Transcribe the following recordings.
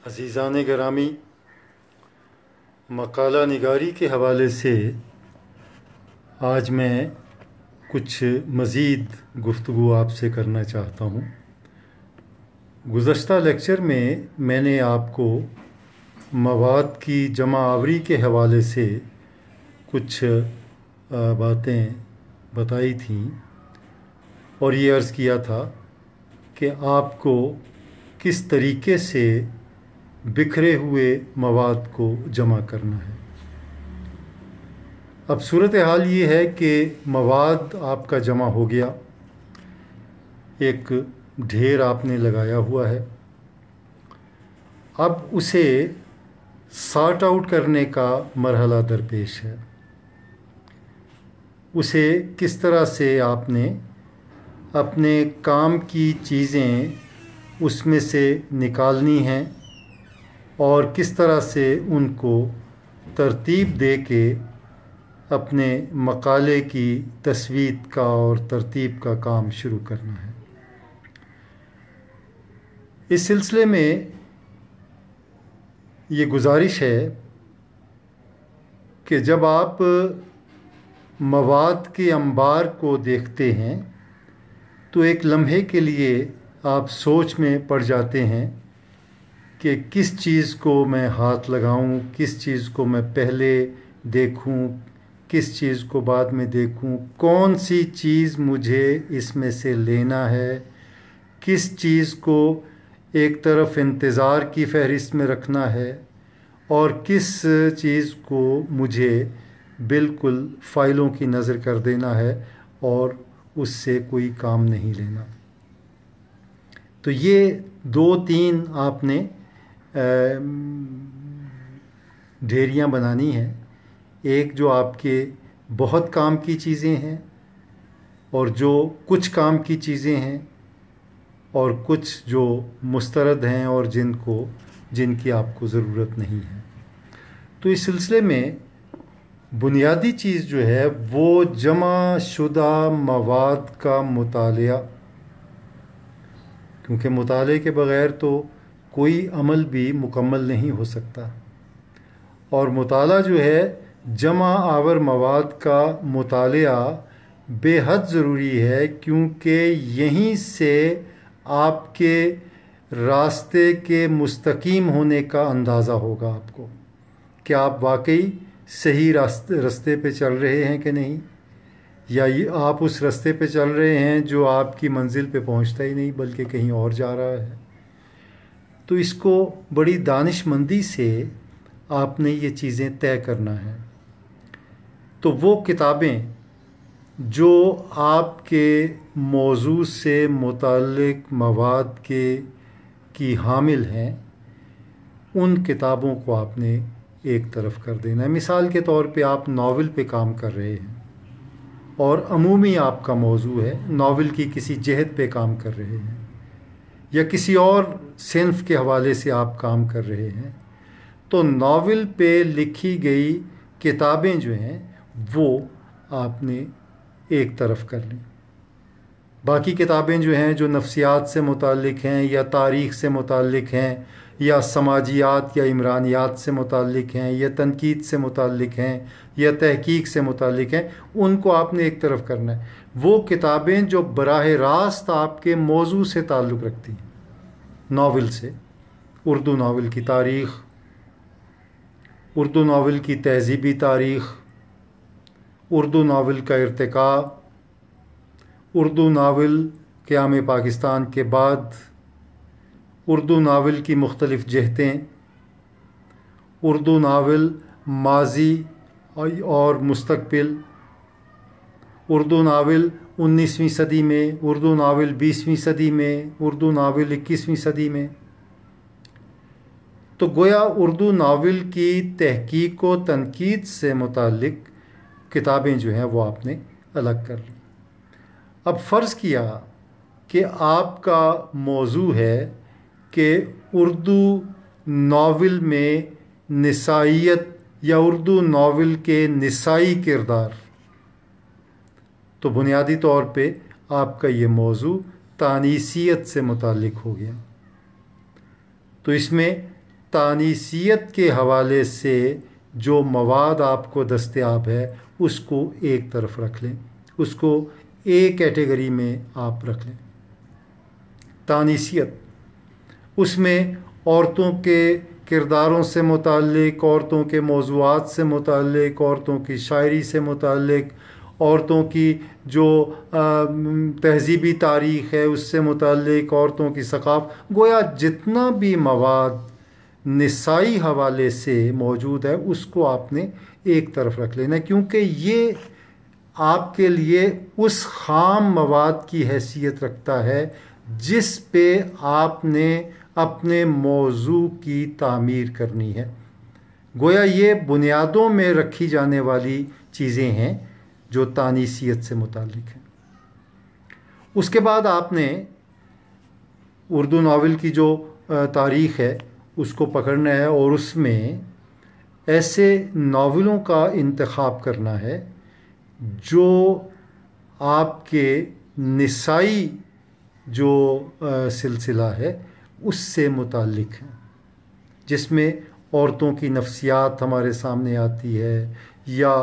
عزیزان گرامی، مقالہ نگاری کے حوالے سے آج میں کچھ مزید گفتگو آپ سے کرنا چاہتا ہوں۔ گزشتہ لیکچر میں نے آپ کو مواد کی جمع آوری کے حوالے سے کچھ باتیں بتائی تھیں اور یہ عرض کیا تھا کہ آپ کو کس طریقے سے بکھرے ہوئے مواد کو جمع کرنا ہے۔ اب صورتحال یہ ہے کہ مواد آپ کا جمع ہو گیا، ایک ڈھیر آپ نے لگایا ہوا ہے۔ اب اسے سارٹ آؤٹ کرنے کا مرحلہ درپیش ہے۔ اسے کس طرح سے آپ نے اپنے کام کی چیزیں اس میں سے نکالنی ہیں اور کس طرح سے ان کو ترتیب دے کے اپنے مقالے کی تسوید کا اور ترتیب کا کام شروع کرنا ہے۔ اس سلسلے میں یہ گزارش ہے کہ جب آپ مواد کے انبار کو دیکھتے ہیں تو ایک لمحے کے لیے آپ سوچ میں پڑ جاتے ہیں کہ کس چیز کو میں ہاتھ لگاؤں، کس چیز کو میں پہلے دیکھوں، کس چیز کو بعد میں دیکھوں، کون سی چیز مجھے اس میں سے لینا ہے، کس چیز کو ایک طرف انتظار کی فہرست میں رکھنا ہے اور کس چیز کو مجھے بالکل فائلوں کی نظر کر دینا ہے اور اس سے کوئی کام نہیں لینا۔ تو یہ 2-3 آپ نے ڈھیریاں بنانی ہیں، ایک جو آپ کے بہت کام کی چیزیں ہیں اور جو کچھ کام کی چیزیں ہیں اور کچھ جو مسترد ہیں اور جن کی آپ کو ضرورت نہیں ہے۔ تو اس سلسلے میں بنیادی چیز جو ہے وہ جمع شدہ مواد کا مطالعہ، کیونکہ مطالعے کے بغیر تو کوئی عمل بھی مکمل نہیں ہو سکتا، اور مطالعہ جو ہے جمع آور مواد کا مطالعہ بے حد ضروری ہے، کیونکہ یہیں سے آپ کے راستے کے مستقیم ہونے کا اندازہ ہوگا آپ کو کہ آپ واقعی صحیح راستے پہ چل رہے ہیں کہ نہیں، یا آپ اس راستے پہ چل رہے ہیں جو آپ کی منزل پہ پہنچتا ہی نہیں بلکہ کہیں اور جا رہا ہے۔ تو اس کو بڑی دانش مندی سے آپ نے یہ چیزیں طے کرنا ہے۔ تو وہ کتابیں جو آپ کے موضوع سے متعلق مواد کی حامل ہیں، ان کتابوں کو آپ نے ایک طرف کر دینا ہے۔ مثال کے طور پہ آپ ناول پہ کام کر رہے ہیں اور عمومی آپ کا موضوع ہے، ناول کی کسی جہت پہ کام کر رہے ہیں یا کسی اور صنف کے حوالے سے آپ کام کر رہے ہیں، تو ناول پہ لکھی گئی کتابیں جو ہیں وہ آپ نے ایک طرف کر لیں۔ باقی کتابیں جو ہیں جو نفسیات سے متعلق ہیں یا تاریخ سے متعلق ہیں یا سماجیات یا عمرانیات سے متعلق ہیں یا تنقید سے متعلق ہیں یا تحقیق سے متعلق ہیں، ان کو آپ نے ایک طرف کرنا ہے۔ وہ کتابیں جو براہ راست آپ کے موضوع سے تعلق رکھتی ہیں، ناول سے، اردو ناول کی تاریخ، اردو ناول کی تہذیبی تاریخ، اردو ناول کا ارتقاء، اردو ناول قیام پاکستان کے بعد، اردو ناول کی مختلف جہتیں، اردو ناول ماضی اور مستقبل، اردو ناول 19ویں صدی میں، اردو ناول 20ویں صدی میں، اردو ناول 21ویں صدی میں۔ تو گویا اردو ناول کی تحقیق و تنقید سے متعلق کتابیں جو ہیں وہ آپ نے الگ کر لی۔ اب فرض کیا کہ آپ کا موضوع ہے کہ اردو ناول میں نسائیت یا اردو ناول کے نسائی کردار، تو بنیادی طور پہ آپ کا یہ موضوع تانیثیت سے متعلق ہو گیا۔ تو اس میں تانیسیت کے حوالے سے جو مواد آپ کو دستیاب ہے اس کو ایک طرف رکھ لیں، اس کو ایک کیٹیگری میں آپ رکھ لیں۔ تانیسیت، اس میں عورتوں کے کرداروں سے متعلق، عورتوں کے موضوعات سے متعلق، عورتوں کی شاعری سے متعلق، عورتوں کی جو تہذیبی تاریخ ہے اس سے متعلق، عورتوں کی ثقافت، گویا جتنا بھی مواد نسائی حوالے سے موجود ہے اس کو آپ نے ایک طرف رکھ لینا، کیونکہ یہ آپ کے لیے اس خام مواد کی حیثیت رکھتا ہے جس پہ آپ نے اپنے موضوع کی تعمیر کرنی ہے۔ گویا یہ بنیادوں میں رکھی جانے والی چیزیں ہیں جو تانیسیت سے متعلق ہیں۔ اس کے بعد آپ نے اردو ناول کی جو تاریخ ہے اس کو پکڑنا ہے اور اس میں ایسے ناولوں کا انتخاب کرنا ہے جو آپ کے نسائی جو سلسلہ ہے اس سے متعلق ہیں، جس میں عورتوں کی نفسیات ہمارے سامنے آتی ہے، یا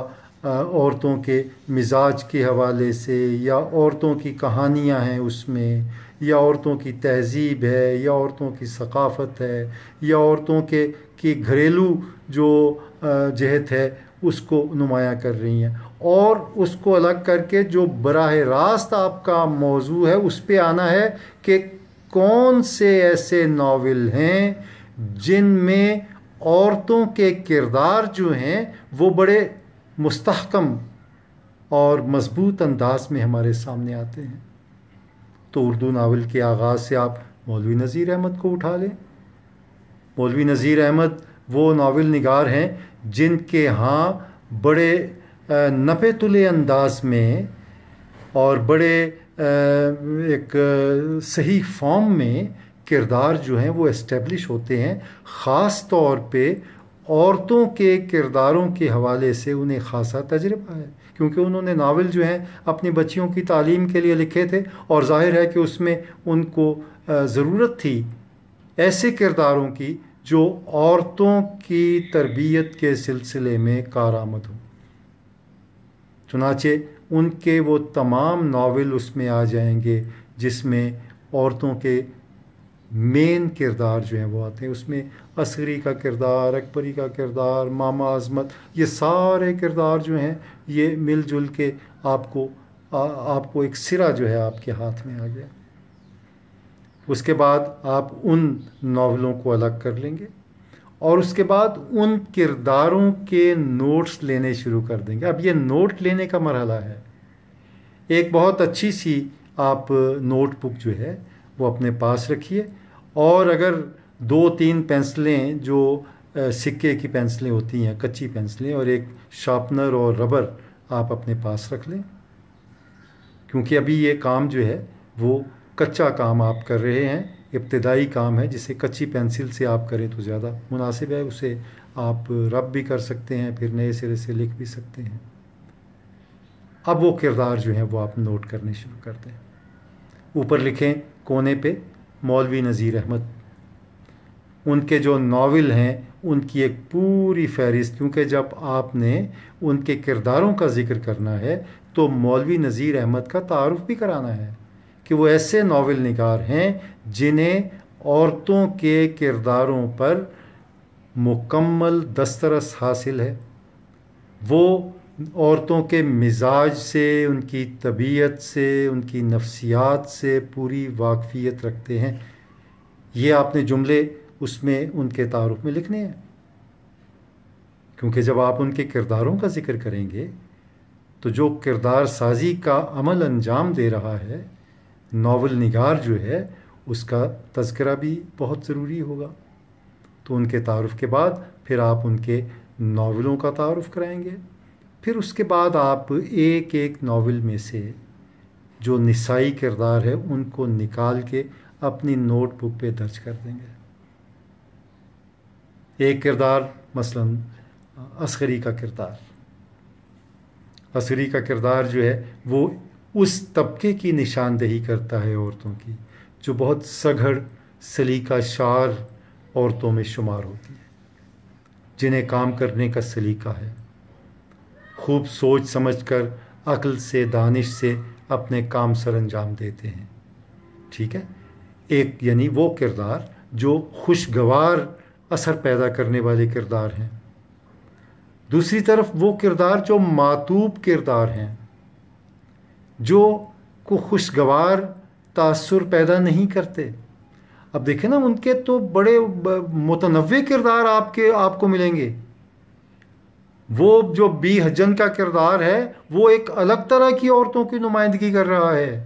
عورتوں کے مزاج کے حوالے سے، یا عورتوں کی کہانیاں ہیں اس میں، یا عورتوں کی تہذیب ہے، یا عورتوں کی ثقافت ہے، یا عورتوں کی گھریلو جو جہت ہے اس کو نمایاں کر رہی ہیں، اور اس کو الگ کر کے جو براہ راست آپ کا موضوع ہے اس پہ آنا ہے کہ کون سے ایسے ناول ہیں جن میں عورتوں کے کردار جو ہیں وہ بڑے مستحکم اور مضبوط انداز میں ہمارے سامنے آتے ہیں۔ تو اردو ناول کے آغاز سے آپ مولوی نذیر احمد کو اٹھا لیں۔ مولوی نذیر احمد وہ ناول نگار ہیں جن کے ہاں بڑے نپے تلے انداز میں اور بڑے ایک صحیح فارم میں کردار جو ہیں وہ اسٹیبلش ہوتے ہیں۔ خاص طور پہ عورتوں کے کرداروں کے حوالے سے انہیں خاصا تجربہ ہے، کیونکہ انہوں نے ناول جو ہیں اپنی بچیوں کی تعلیم کے لیے لکھے تھے، اور ظاہر ہے کہ اس میں ان کو ضرورت تھی ایسے کرداروں کی جو عورتوں کی تربیت کے سلسلے میں کارآمد ہوں۔ چنانچہ ان کے وہ تمام ناول اس میں آ جائیں گے جس میں عورتوں کے مین کردار جو ہیں وہ آتے ہیں۔ اس میں اصغری کا کردار، اکبری کا کردار، ماما عظمت، یہ سارے کردار جو ہیں یہ مل جل کے آپ کو ایک سرا جو ہے آپ کے ہاتھ میں آ گیا۔ اس کے بعد آپ ان ناولوں کو الگ کر لیں گے اور اس کے بعد ان کرداروں کے نوٹس لینے شروع کر دیں گے۔ اب یہ نوٹ لینے کا مرحلہ ہے۔ ایک بہت اچھی سی آپ نوٹ بک جو ہے وہ اپنے پاس رکھیے، اور اگر 2-3 پینسلیں جو سکے کی پینسلیں ہوتی ہیں، کچی پینسلیں، اور ایک شارپنر اور ربر آپ اپنے پاس رکھ لیں، کیونکہ ابھی یہ کام جو ہے وہ کچا کام آپ کر رہے ہیں، ابتدائی کام ہے جسے کچی پینسل سے آپ کریں تو زیادہ مناسب ہے۔ اسے آپ رب بھی کر سکتے ہیں، پھر نئے سرے سے لکھ بھی سکتے ہیں۔ اب وہ کردار جو ہیں وہ آپ نوٹ کرنے شروع کر دیں۔ اوپر لکھیں کونے پہ مولوی نذیر احمد، ان کے جو ناول ہیں ان کی ایک پوری فہرست، کیونکہ جب آپ نے ان کے کرداروں کا ذکر کرنا ہے تو مولوی نذیر احمد کا تعارف بھی کرانا ہے کہ وہ ایسے ناول نگار ہیں جنہیں عورتوں کے کرداروں پر مکمل دسترس حاصل ہے، وہ عورتوں کے مزاج سے، ان کی طبیعت سے، ان کی نفسیات سے پوری واقفیت رکھتے ہیں۔ یہ آپ نے جملے اس میں ان کے تعارف میں لکھنے ہیں، کیونکہ جب آپ ان کے کرداروں کا ذکر کریں گے تو جو کردار سازی کا عمل انجام دے رہا ہے ناول نگار جو ہے اس کا تذکرہ بھی بہت ضروری ہوگا۔ تو ان کے تعارف کے بعد پھر آپ ان کے ناولوں کا تعارف کرائیں گے، پھر اس کے بعد آپ ایک ایک ناول میں سے جو نسائی کردار ہے ان کو نکال کے اپنی نوٹ بک پہ درج کر دیں گے۔ ایک کردار مثلا اصغری کا کردار، اصغری کا کردار جو ہے وہ اس طبقے کی نشاندہی کرتا ہے عورتوں کی جو بہت سگھڑ، سلیقہ شار عورتوں میں شمار ہوتی ہیں، جنہیں کام کرنے کا سلیقہ ہے، خوب سوچ سمجھ کر عقل سے دانش سے اپنے کام سر انجام دیتے ہیں۔ ٹھیک ہے، ایک یعنی وہ کردار جو خوشگوار اثر پیدا کرنے والے کردار ہیں، دوسری طرف وہ کردار جو معطوب کردار ہیں، جو کو خوشگوار تاثر پیدا نہیں کرتے۔ اب دیکھیں نا، ان کے تو بڑے متنوع کردار آپ کو ملیں گے۔ وہ جو بی حجن کا کردار ہے وہ ایک الگ طرح کی عورتوں کی نمائندگی کر رہا ہے،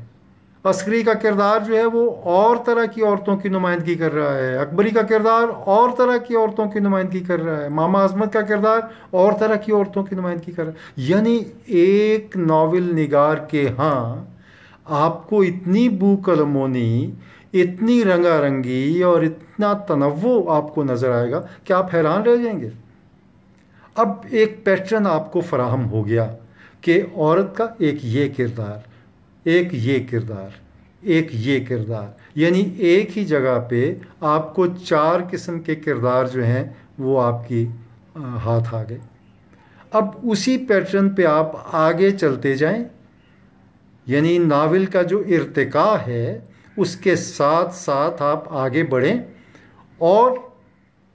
عسکری کا کردار جو ہے وہ اور طرح کی عورتوں کی نمائندگی کر رہا ہے، اکبری کا کردار اور طرح کی عورتوں کی نمائندگی کر رہا ہے، ماما عظمت کا کردار اور طرح کی عورتوں کی نمائندگی کر رہا ہے۔ یعنی ایک ناول نگار کے ہاں آپ کو اتنی بو قلمونی، اتنی رنگا رنگی اور اتنا تنوع آپ کو نظر آئے گا کہ آپ حیران رہ جائیں گے۔ اب ایک پیٹرن آپ کو فراہم ہو گیا کہ عورت کا ایک یہ کردار، ایک یہ کردار، ایک یہ کردار، یعنی ایک ہی جگہ پہ آپ کو 4 قسم کے کردار جو ہیں وہ آپ کی ہاتھ آ گئے۔ اب اسی پیٹرن پہ آپ آگے چلتے جائیں، یعنی ناول کا جو ارتقاء ہے اس کے ساتھ ساتھ آپ آگے بڑھیں، اور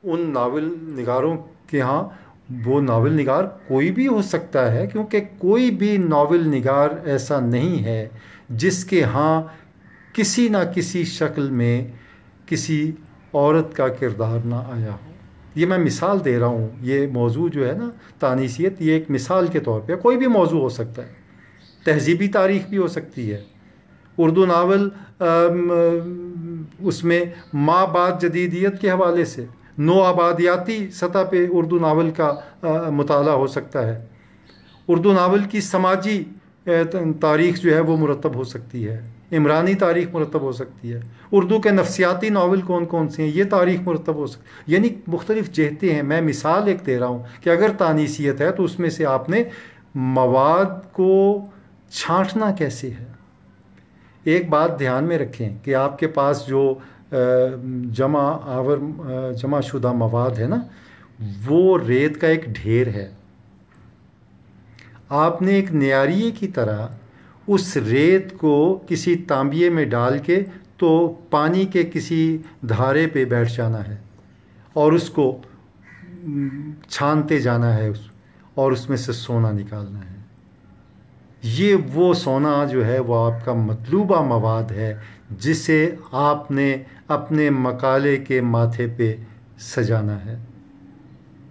ان ناول نگاروں کے ہاں وہ ناول نگار کوئی بھی ہو سکتا ہے، کیونکہ کوئی بھی ناول نگار ایسا نہیں ہے جس کے ہاں کسی نہ کسی شکل میں کسی عورت کا کردار نہ آیا ہو۔ یہ میں مثال دے رہا ہوں، یہ موضوع جو ہے نا تانیثیت، یہ ایک مثال کے طور پہ کوئی بھی موضوع ہو سکتا ہے، تہذیبی تاریخ بھی ہو سکتی ہے۔ اردو ناول اس میں ما بعد جدیدیت کے حوالے سے نو آبادیاتی سطح پہ اردو ناول کا مطالعہ ہو سکتا ہے۔ اردو ناول کی سماجی تاریخ جو ہے وہ مرتب ہو سکتی ہے، عمرانی تاریخ مرتب ہو سکتی ہے، اردو کے نفسیاتی ناول کون کون سے ہیں یہ تاریخ مرتب ہو سکتی ہے۔ یعنی مختلف جہتیں ہیں۔ میں مثال ایک دے رہا ہوں کہ اگر تانیثیت ہے تو اس میں سے آپ نے مواد کو چھانٹنا کیسے ہے۔ ایک بات دھیان میں رکھیں کہ آپ کے پاس جو جمع شدہ مواد ہے نا، وہ ریت کا ایک ڈھیر ہے۔ آپ نے ایک نیاریے کی طرح اس ریت کو کسی تانبیے میں ڈال کے تو پانی کے کسی دھارے پہ بیٹھ جانا ہے اور اس کو چھانتے جانا ہے اور اس میں سے سونا نکالنا ہے۔ یہ وہ سونا جو ہے وہ آپ کا مطلوبہ مواد ہے جسے آپ نے اپنے مقالے کے ماتھے پہ سجانا ہے،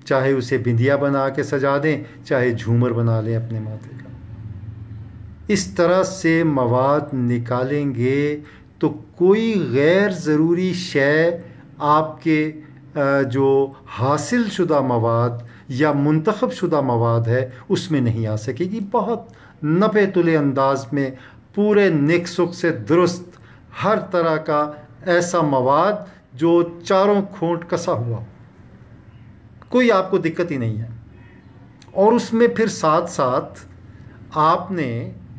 چاہے اسے بندیا بنا کے سجا دیں، چاہے جھومر بنا لیں اپنے ماتھے کا۔ اس طرح سے مواد نکالیں گے تو کوئی غیر ضروری شے آپ کے جو حاصل شدہ مواد یا منتخب شدہ مواد ہے اس میں نہیں آ سکے گی۔ بہت نپے تلے انداز میں پورے نک سک سے درست ہر طرح کا ایسا مواد جو چاروں کھونٹ کسا ہوا، کوئی آپ کو دقت ہی نہیں ہے۔ اور اس میں پھر ساتھ ساتھ آپ نے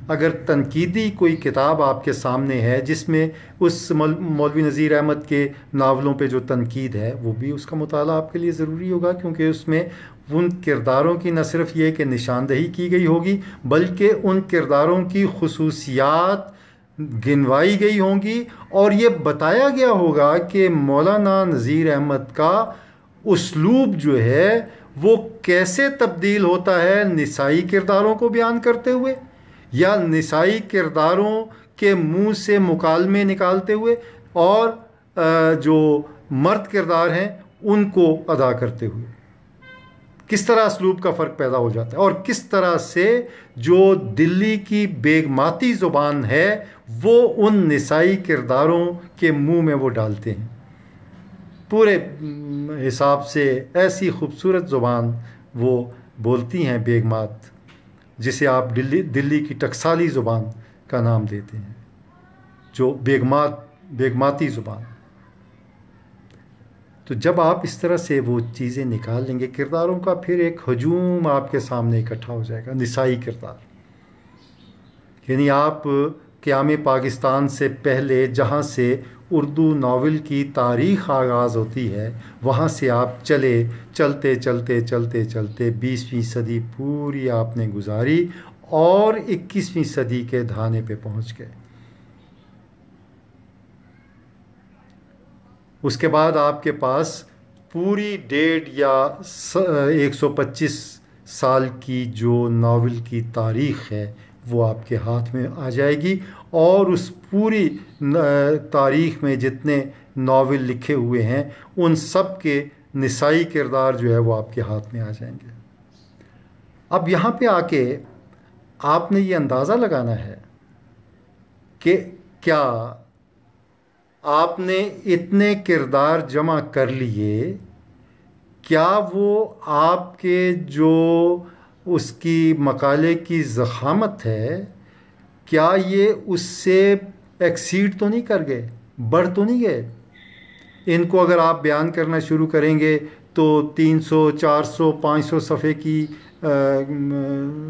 اگر تنقیدی کوئی کتاب آپ کے سامنے ہے جس میں اس مولوی نذیر احمد کے ناولوں پہ جو تنقید ہے وہ بھی اس کا مطالعہ آپ کے لیے ضروری ہوگا، کیونکہ اس میں ان کرداروں کی نہ صرف یہ کہ نشاندہی کی گئی ہوگی بلکہ ان کرداروں کی خصوصیات گنوائی گئی ہوں گی، اور یہ بتایا گیا ہوگا کہ مولانا نذیر احمد کا اسلوب جو ہے وہ کیسے تبدیل ہوتا ہے نسائی کرداروں کو بیان کرتے ہوئے یا نسائی کرداروں کے منہ سے مکالمے نکالتے ہوئے، اور جو مرد کردار ہیں ان کو ادا کرتے ہوئے کس طرح اسلوب کا فرق پیدا ہو جاتا ہے، اور کس طرح سے جو دلی کی بیگماتی زبان ہے وہ ان نسائی کرداروں کے منہ میں وہ ڈالتے ہیں۔ پورے حساب سے ایسی خوبصورت زبان وہ بولتی ہیں بیگمات، جسے آپ دلی کی ٹکسالی زبان کا نام دیتے ہیں، جو بیگماتی زبان۔ تو جب آپ اس طرح سے وہ چیزیں نکال لیں گے کرداروں کا، پھر ایک ہجوم آپ کے سامنے اکٹھا ہو جائے گا نسائی کردار۔ یعنی آپ قیام پاکستان سے پہلے جہاں سے اردو ناول کی تاریخ آغاز ہوتی ہے وہاں سے آپ چلتے چلتے چلتے چلتے 20ویں صدی پوری آپ نے گزاری اور 21ویں صدی کے دھانے پہ پہنچ گئے۔ اس کے بعد آپ کے پاس پوری 1.5 یا 125 سال کی جو ناول کی تاریخ ہے وہ آپ کے ہاتھ میں آ جائے گی، اور اس پوری تاریخ میں جتنے ناول لکھے ہوئے ہیں ان سب کے نسائی کردار جو ہے وہ آپ کے ہاتھ میں آ جائیں گے۔ اب یہاں پہ آ کے آپ نے یہ اندازہ لگانا ہے کہ کیا آپ نے اتنے کردار جمع کر لیے، کیا وہ آپ کے جو اس کی مقالے کی ضخامت ہے کیا یہ اس سے ایکسیڈ تو نہیں کر گئے، بڑھ تو نہیں گئے؟ ان کو اگر آپ بیان کرنا شروع کریں گے تو 300 400 500 صفحے کی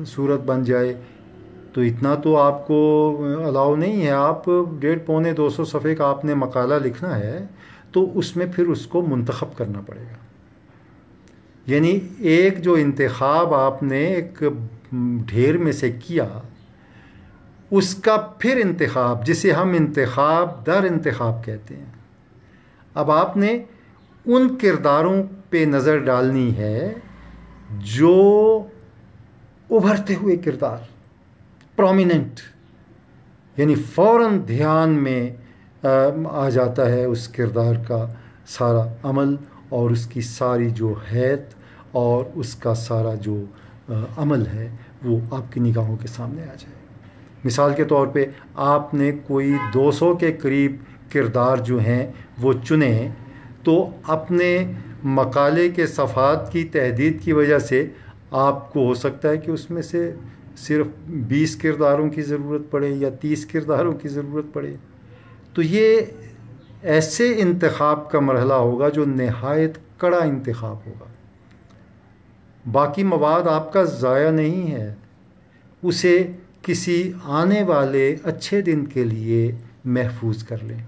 صورت بن جائے، تو اتنا تو آپ کو الاؤ نہیں ہے۔ آپ 150 پونے 200 صفحے کا آپ نے مقالہ لکھنا ہے تو اس میں پھر اس کو منتخب کرنا پڑے گا، یعنی ایک جو انتخاب آپ نے ایک ڈھیر میں سے کیا اس کا پھر انتخاب، جسے ہم انتخاب در انتخاب کہتے ہیں، اب آپ نے ان کرداروں پہ نظر ڈالنی ہے جو ابھرتے ہوئے کردار، پرومیننٹ، یعنی فوراً دھیان میں آ جاتا ہے اس کردار کا سارا عمل اور اس کی ساری جو حیت اور اس کا سارا جو عمل ہے وہ آپ کی نگاہوں کے سامنے آ جائے۔ مثال کے طور پہ آپ نے کوئی 200 کے قریب کردار جو ہیں وہ چنے، تو اپنے مقالے کے صفحات کی تحدید کی وجہ سے آپ کو ہو سکتا ہے کہ اس میں سے صرف 20 کرداروں کی ضرورت پڑے یا 30 کرداروں کی ضرورت پڑے، تو یہ ایسے انتخاب کا مرحلہ ہوگا جو نہایت کڑا انتخاب ہوگا۔ باقی مواد آپ کا ضائع نہیں ہے، اسے کسی آنے والے اچھے دن کے لیے محفوظ کر لیں،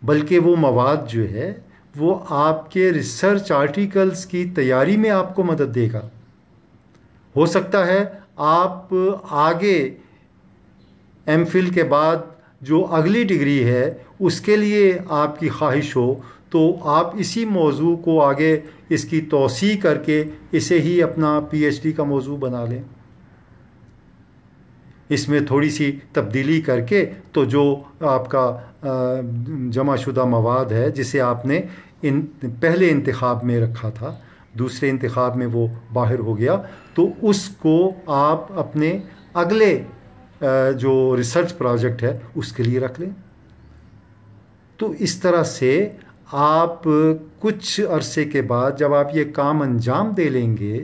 بلکہ وہ مواد جو ہے وہ آپ کے ریسرچ آرٹیکلز کی تیاری میں آپ کو مدد دے گا۔ ہو سکتا ہے آپ آگے ایم فل کے بعد جو اگلی ڈگری ہے اس کے لیے آپ کی خواہش ہو تو آپ اسی موضوع کو آگے اس کی توسیع کر کے اسے ہی اپنا پی ایچ ڈی کا موضوع بنا لیں، اس میں تھوڑی سی تبدیلی کر کے، تو جو آپ کا جمع شدہ مواد ہے جسے آپ نے پہلے انتخاب میں رکھا تھا، دوسرے انتخاب میں وہ باہر ہو گیا، تو اس کو آپ اپنے اگلے جو ریسرچ پروجیکٹ ہے اس کے لیے رکھ لیں۔ تو اس طرح سے آپ کچھ عرصے کے بعد جب آپ یہ کام انجام دے لیں گے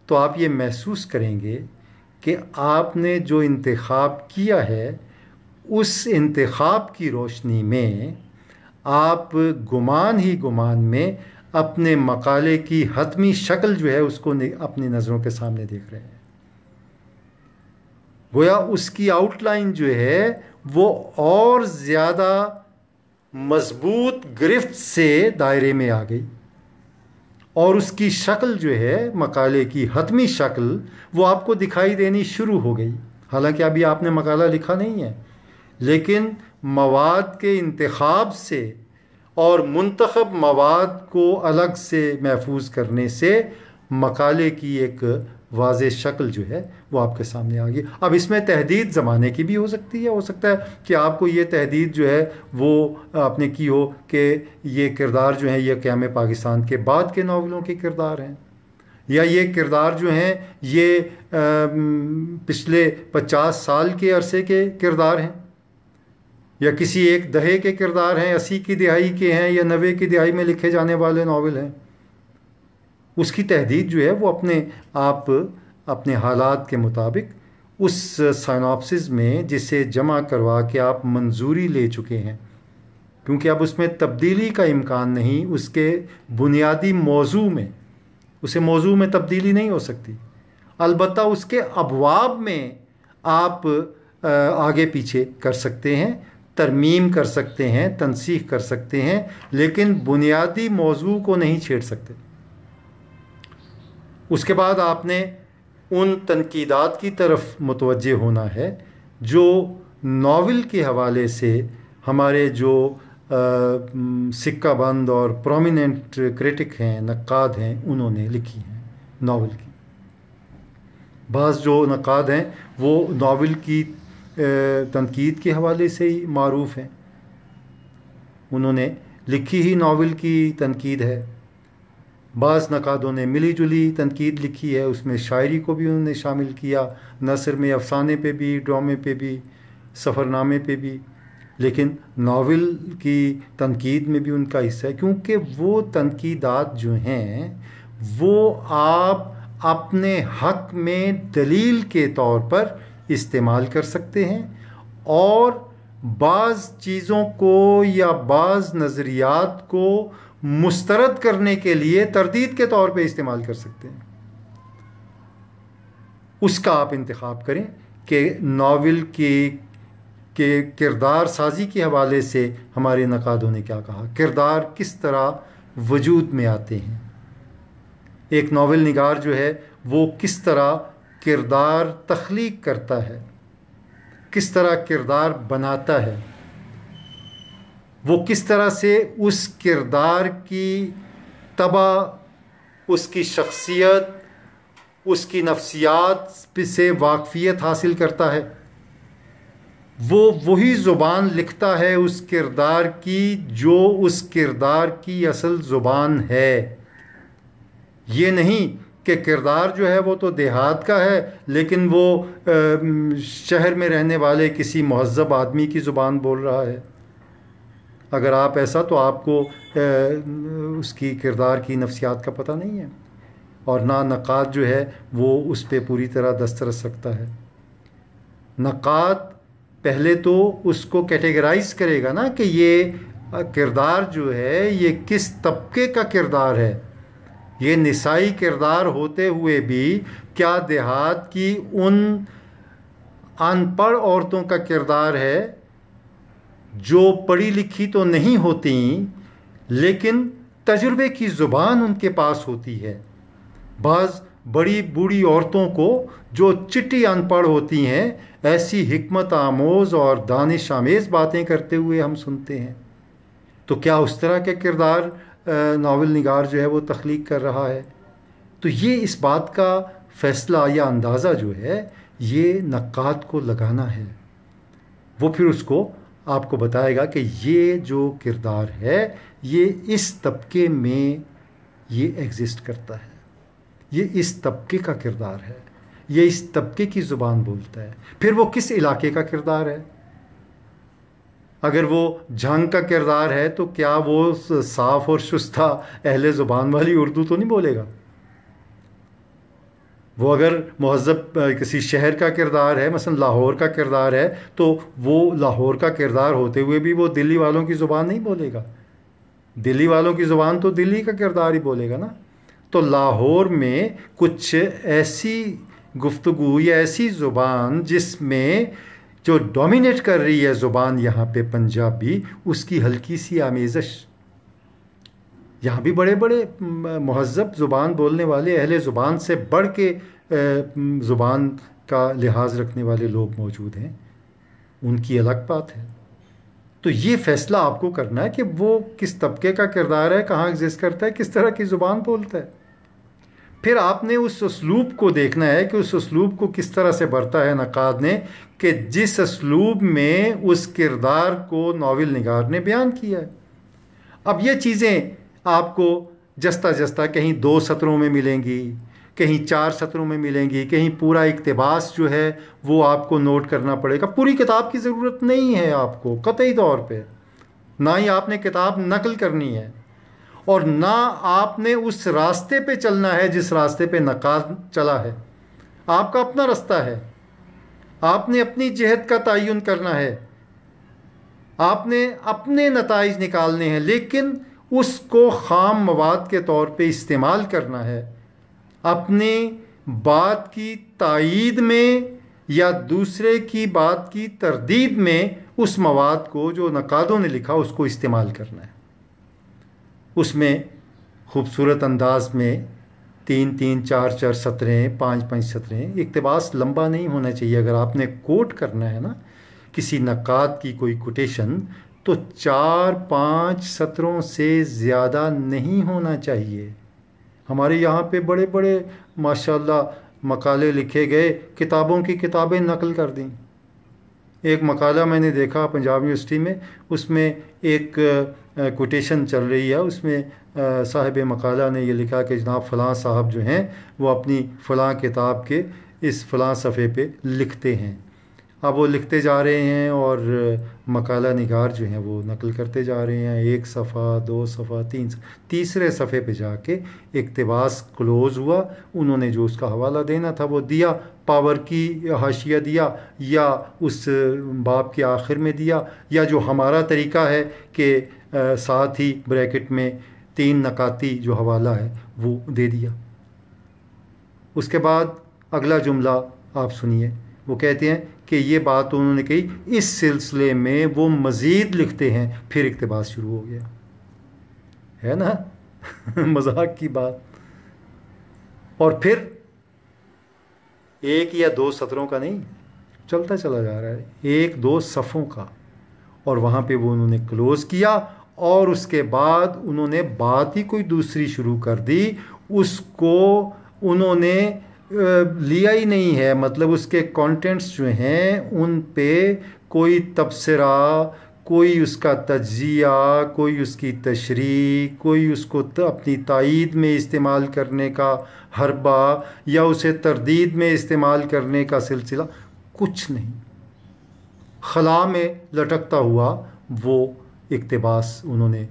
تو آپ یہ محسوس کریں گے کہ آپ نے جو انتخاب کیا ہے اس انتخاب کی روشنی میں آپ گمان ہی گمان میں اپنے مقالے کی حتمی شکل جو ہے اس کو اپنی نظروں کے سامنے دیکھ رہے ہیں، گویا اس کی آؤٹ لائن جو ہے وہ اور زیادہ مضبوط گرفت سے دائرے میں آ گئی، اور اس کی شکل جو ہے مقالے کی حتمی شکل وہ آپ کو دکھائی دینی شروع ہو گئی۔ حالانکہ ابھی آپ نے مقالہ لکھا نہیں ہے، لیکن مواد کے انتخاب سے اور منتخب مواد کو الگ سے محفوظ کرنے سے مقالے کی ایک واضح شکل جو ہے وہ آپ کے سامنے آ گئی۔ اب اس میں تحدید زمانے کی بھی ہو سکتی ہے، ہو سکتا ہے کہ آپ کو یہ تحدید جو ہے وہ آپ نے کی ہو کہ یہ کردار جو ہیں یہ قیام پاکستان کے بعد کے ناولوں کے کردار ہیں، یا یہ کردار جو ہیں یہ پچھلے 50 سال کے عرصے کے کردار ہیں، یا کسی ایک دہے کے کردار ہیں، 80 کی دہائی کے ہیں یا 90 کی دہائی میں لکھے جانے والے ناول ہیں۔ اس کی تحدید جو ہے وہ آپ اپنے حالات کے مطابق اس سائنوپسس میں جسے جمع کروا کے آپ منظوری لے چکے ہیں، کیونکہ اب اس میں تبدیلی کا امکان نہیں، اس کے بنیادی موضوع میں موضوع میں تبدیلی نہیں ہو سکتی، البتہ اس کے ابواب میں آپ آگے پیچھے کر سکتے ہیں ترمیم کر سکتے ہیں، تنسیخ کر سکتے ہیں، لیکن بنیادی موضوع کو نہیں چھیڑ سکتے۔ اس کے بعد آپ نے ان تنقیدات کی طرف متوجہ ہونا ہے جو ناول کے حوالے سے ہمارے جو سکہ بند اور پرومیننٹ کرٹک ہیں، نقاد ہیں، انہوں نے لکھی ہیں ناول کی۔ بعض جو نقاد ہیں وہ ناول کی تنقید کے حوالے سے ہی معروف ہیں، انہوں نے لکھی ہی ناول کی تنقید ہے۔ بعض نقادوں نے ملی جلی تنقید لکھی ہے، اس میں شاعری کو بھی انہوں نے شامل کیا، نثر میں افسانے پہ بھی، ڈرامے پہ بھی، سفرنامے پہ بھی، لیکن ناول کی تنقید میں بھی ان کا حصہ ہے، کیونکہ وہ تنقیدات جو ہیں وہ آپ اپنے حق میں دلیل کے طور پر استعمال کر سکتے ہیں، اور بعض چیزوں کو یا بعض نظریات کو مسترد کرنے کے لیے تردید کے طور پہ استعمال کر سکتے ہیں۔ اس کا آپ انتخاب کریں کہ ناول کے کردار سازی کے حوالے سے ہمارے نقادوں نے کیا کہا، کردار کس طرح وجود میں آتے ہیں، ایک ناول نگار جو ہے وہ کس طرح کردار تخلیق کرتا ہے، کس طرح کردار بناتا ہے، وہ کس طرح سے اس کردار کی طبع، اس کی شخصیت، اس کی نفسیات سے واقفیت حاصل کرتا ہے، وہ وہی زبان لکھتا ہے اس کردار کی جو اس کردار کی اصل زبان ہے۔ یہ نہیں کہ کردار جو ہے وہ تو دیہات کا ہے لیکن وہ شہر میں رہنے والے کسی مہذب آدمی کی زبان بول رہا ہے۔ اگر آپ ایسا تو آپ کو اس کی کردار کی نفسیات کا پتہ نہیں ہے، اور نہ نقاد جو ہے وہ اس پہ پوری طرح دسترس رکھتا ہے۔ نقاد پہلے تو اس کو کیٹیگرائز کرے گا نا کہ یہ کردار جو ہے یہ کس طبقے کا کردار ہے، یہ نسائی کردار ہوتے ہوئے بھی کیا دیہات کی ان ان پڑھ عورتوں کا کردار ہے جو پڑھی لکھی تو نہیں ہوتی لیکن تجربے کی زبان ان کے پاس ہوتی ہے۔ بعض بڑی بوڑھی عورتوں کو جو چٹی ان پڑھ ہوتی ہیں ایسی حکمت آموز اور دانش آمیز باتیں کرتے ہوئے ہم سنتے ہیں، تو کیا اس طرح کے کردار ناول نگار جو ہے وہ تخلیق کر رہا ہے؟ تو یہ اس بات کا فیصلہ یا اندازہ جو ہے یہ نقاد کو لگانا ہے، وہ پھر اس کو آپ کو بتائے گا کہ یہ جو کردار ہے یہ اس طبقے میں یہ ایگزسٹ کرتا ہے، یہ اس طبقے کا کردار ہے، یہ اس طبقے کی زبان بولتا ہے۔ پھر وہ کس علاقے کا کردار ہے؟ اگر وہ جھنگ کا کردار ہے تو کیا وہ صاف اور شستہ اہل زبان والی اردو تو نہیں بولے گا؟ وہ اگر مہذب کسی شہر کا کردار ہے، مثلا لاہور کا کردار ہے، تو وہ لاہور کا کردار ہوتے ہوئے بھی وہ دلی والوں کی زبان نہیں بولے گا، دلی والوں کی زبان تو دلی کا کردار ہی بولے گا نا۔ تو لاہور میں کچھ ایسی گفتگو یا ایسی زبان جس میں جو ڈومینیٹ کر رہی ہے زبان یہاں پہ پنجابی، اس کی ہلکی سی آمیزش، یہاں بھی بڑے بڑے مہذب زبان بولنے والے اہل زبان سے بڑھ کے زبان کا لحاظ رکھنے والے لوگ موجود ہیں، ان کی الگ بات ہے۔ تو یہ فیصلہ آپ کو کرنا ہے کہ وہ کس طبقے کا کردار ہے، کہاں ایگزسٹ کرتا ہے، کس طرح کی زبان بولتا ہے۔ پھر آپ نے اس اسلوب کو دیکھنا ہے کہ اس اسلوب کو کس طرح سے برتا ہے نقاد نے، کہ جس اسلوب میں اس کردار کو ناول نگار نے بیان کیا ہے۔ اب یہ چیزیں آپ کو جستہ جستہ کہیں 2 سطروں میں ملیں گی، کہیں 4 سطروں میں ملیں گی، کہیں پورا اقتباس جو ہے وہ آپ کو نوٹ کرنا پڑے گا۔ پوری کتاب کی ضرورت نہیں ہے آپ کو قطعی طور پہ، نہ ہی آپ نے کتاب نقل کرنی ہے، اور نہ آپ نے اس راستے پہ چلنا ہے جس راستے پہ نقاد چلا ہے۔ آپ کا اپنا راستہ ہے، آپ نے اپنی جہت کا تعین کرنا ہے، آپ نے اپنے نتائج نکالنے ہیں، لیکن اس کو خام مواد کے طور پہ استعمال کرنا ہے، اپنی بات کی تائید میں یا دوسرے کی بات کی تردید میں اس مواد کو جو نقادوں نے لکھا اس کو استعمال کرنا ہے. اس میں خوبصورت انداز میں 3-3 4-4 سطریں 5-5 سطریں. اقتباس لمبا نہیں ہونا چاہیے. اگر آپ نے کوٹ کرنا ہے نا کسی نقاد کی کوئی کوٹیشن تو 4-5 سطروں سے زیادہ نہیں ہونا چاہیے. ہمارے یہاں پہ بڑے بڑے ماشاءاللہ مقالے لکھے گئے، کتابوں کی کتابیں نقل کر دیں. ایک مقالہ میں نے دیکھا پنجاب یونیورسٹی میں، اس میں ایک کوٹیشن چل رہی ہے، اس میں صاحب مقالہ نے یہ لکھا کہ جناب فلاں صاحب جو ہیں وہ اپنی فلاں کتاب کے اس فلاں صفحے پہ لکھتے ہیں. اب وہ لکھتے جا رہے ہیں اور مقالہ نگار جو ہیں وہ نقل کرتے جا رہے ہیں، 1 صفحہ 2 صفحہ 3 صفحہ، تیسرے صفحے پہ جا کے اقتباس کلوز ہوا. انہوں نے جو اس کا حوالہ دینا تھا وہ دیا، پاور کی حاشیہ دیا یا اس باب کے آخر میں دیا، یا جو ہمارا طریقہ ہے کہ ساتھ ہی بریکٹ میں 3 نکاتی جو حوالہ ہے وہ دے دیا. اس کے بعد اگلا جملہ آپ سنیے، وہ کہتے ہیں کہ یہ بات انہوں نے کہی، اس سلسلے میں وہ مزید لکھتے ہیں. پھر اقتباس شروع ہو گیا. ہے نا مذاق کی بات. اور پھر 1 یا 2 سطروں کا نہیں، چلتا چلا جا رہا ہے 1-2 صفوں کا. اور وہاں پہ وہ انہوں نے کلوز کیا اور اس کے بعد انہوں نے بات ہی کوئی دوسری شروع کر دی. اس کو انہوں نے لیا ہی نہیں ہے، مطلب اس کے کانٹینٹس جو ہیں ان پہ کوئی تبصرہ، کوئی اس کا تجزیہ، کوئی اس کی تشریح، کوئی اس کو اپنی تائید میں استعمال کرنے کا حربہ یا اسے تردید میں استعمال کرنے کا سلسلہ کچھ نہیں. خلا میں لٹکتا ہوا وہ اقتباس انہوں نے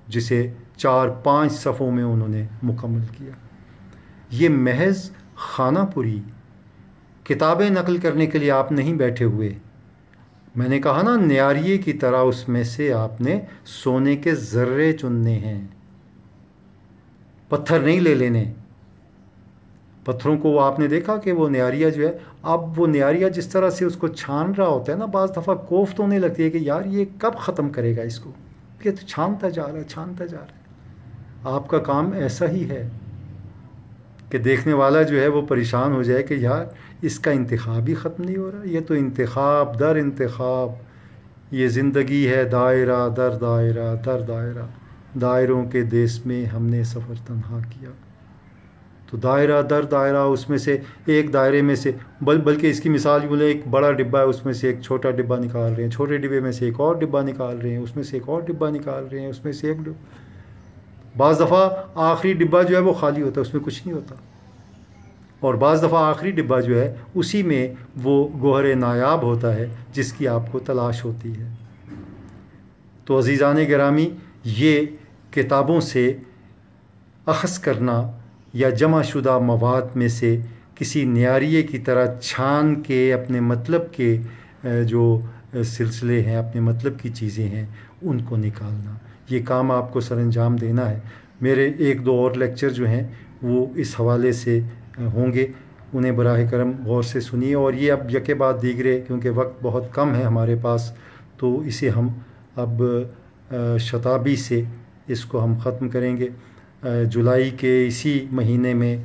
جسے 4-5 صفحوں میں انہوں نے مکمل کیا. یہ محض خانہ پوری کتابیں نقل کرنے کے لیے آپ نہیں بیٹھے ہوئے. میں نے کہا نا نیاریے کی طرح اس میں سے آپ نے سونے کے ذرے چننے ہیں، پتھر نہیں لے لینے. پتھروں کو آپ نے دیکھا کہ وہ نیاریا جو ہے، اب وہ نیاریا جس طرح سے اس کو چھان رہا ہوتا ہے نا، بعض دفعہ کوفت ہونے لگتی ہے کہ یار یہ کب ختم کرے گا اس کو، یہ تو چھانتا جا رہا ہے چھانتا جا رہا ہے. آپ کا کام ایسا ہی ہے کہ دیکھنے والا جو ہے وہ پریشان ہو جائے کہ یار اس کا انتخاب ہی ختم نہیں ہو رہا. یہ تو انتخاب در انتخاب، یہ زندگی ہے دائرہ در دائرہ در دائرہ، دائروں کے دیس میں ہم نے سفر تنہا کیا. تو دائرہ در دائرہ، اس میں سے ایک دائرے میں سے بلکہ اس کی مثال یوں لیں، ایک بڑا ڈبہ ہے اس میں سے ایک چھوٹا ڈبہ نکال رہے ہیں، چھوٹے ڈبے میں سے ایک اور ڈبہ نکال رہے ہیں، اس میں سے ایک اور ڈبہ نکال رہے ہیں، اس میں سے ایک ڈبہ. بعض دفعہ آخری ڈبہ جو ہے وہ خالی ہوتا ہے، اس میں کچھ نہیں ہوتا. اور بعض دفعہ آخری ڈبہ جو ہے اسی میں وہ گوہر نایاب ہوتا ہے جس کی آپ کو تلاش ہوتی ہے. تو عزیزان گرامی، یہ کتابوں سے اخذ کرنا یا جمع شدہ مواد میں سے کسی نیاریے کی طرح چھان کے اپنے مطلب کے جو سلسلے ہیں، اپنے مطلب کی چیزیں ہیں، ان کو نکالنا، یہ کام آپ کو سر انجام دینا ہے. میرے 1-2 اور لیکچر جو ہیں وہ اس حوالے سے ہوں گے، انہیں براہ کرم غور سے سنیے. اور یہ اب یکے بعد دیگرے، کیونکہ وقت بہت کم ہے ہمارے پاس، تو اسے ہم اب شتابی سے اس کو ہم ختم کریں گے. جولائی کے اسی مہینے میں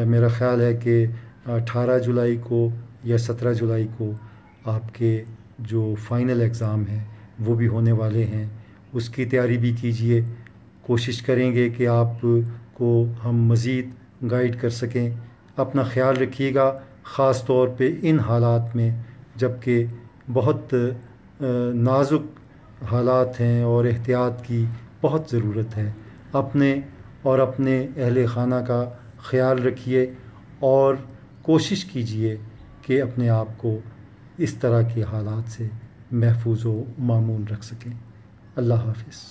میرا خیال ہے کہ 18 جولائی کو یا 17 جولائی کو آپ کے جو فائنل ایگزام ہیں وہ بھی ہونے والے ہیں. اس کی تیاری بھی کیجئے. کوشش کریں گے کہ آپ کو ہم مزید گائیڈ کر سکیں. اپنا خیال رکھیے گا، خاص طور پہ ان حالات میں جب کہ بہت نازک حالات ہیں اور احتیاط کی بہت ضرورت ہے. اپنے اور اپنے اہل خانہ کا خیال رکھیے اور کوشش کیجئے کہ اپنے آپ کو اس طرح کے حالات سے محفوظ و مامون رکھ سکیں. اللہ حافظ.